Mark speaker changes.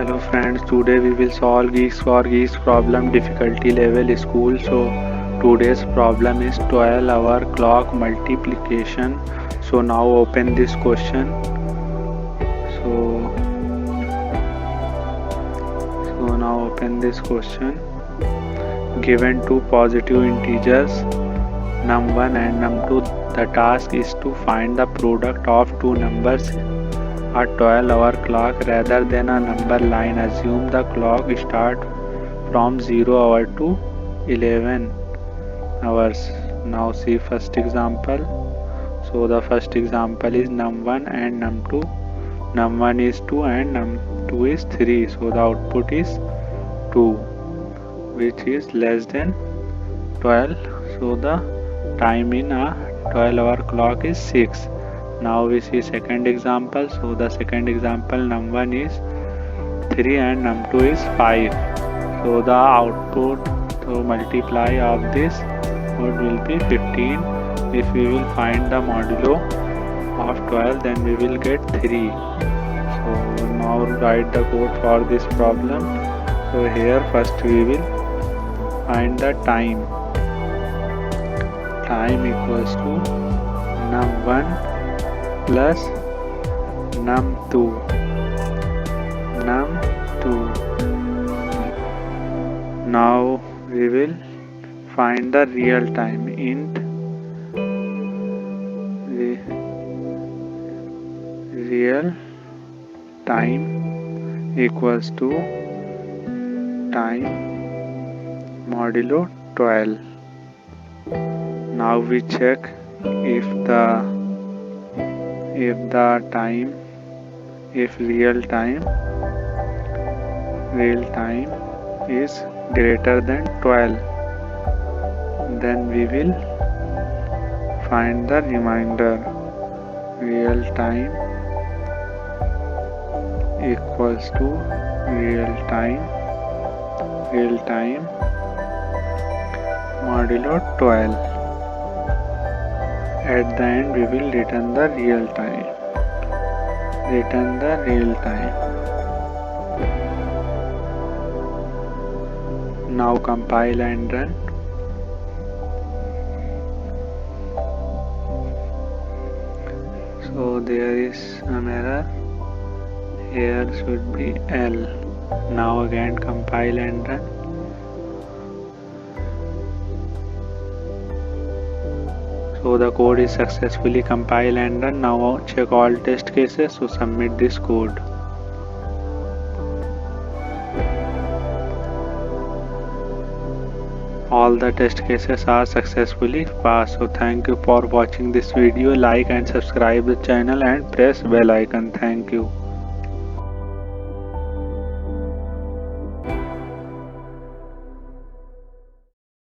Speaker 1: Hello friends, today we will solve Geeks for Geeks problem difficulty level school. So today's problem is 12-hour clock multiplication. So now open this question. So now open this question. Given two positive integers num1 and num2, the task is to find the product of two numbers. A 12-hour clock rather than a number line. Assume the clock start from 0 hour to 11 hours. Now see first example. So the first example is num1 and num2. Num1 is 2 and num2 is 3. So the output is 2, which is less than 12. So the time in a 12-hour clock is 6. Now we see second example. So the second example, num1 is 3 and num2 is 5. So the output to multiply of this will be 15. If we will find the modulo of 12, then we will get 3. So now write the code for this problem. So here first we will find the time. Time equals to num1 plus num2. Now we will find the real time. Int real time equals to time modulo 12. Now we check if real time is greater than 12, then we will find the remainder. Real time equals to real time modulo 12. At the end we will return the real time. Now compile and run. So there is an error. Here should be L. Now again compile and run. So the code is successfully compiled and run. Now check all test cases to submit this code. All the test cases are successfully passed. So thank you for watching this video. Like and subscribe the channel and press bell icon. Thank you.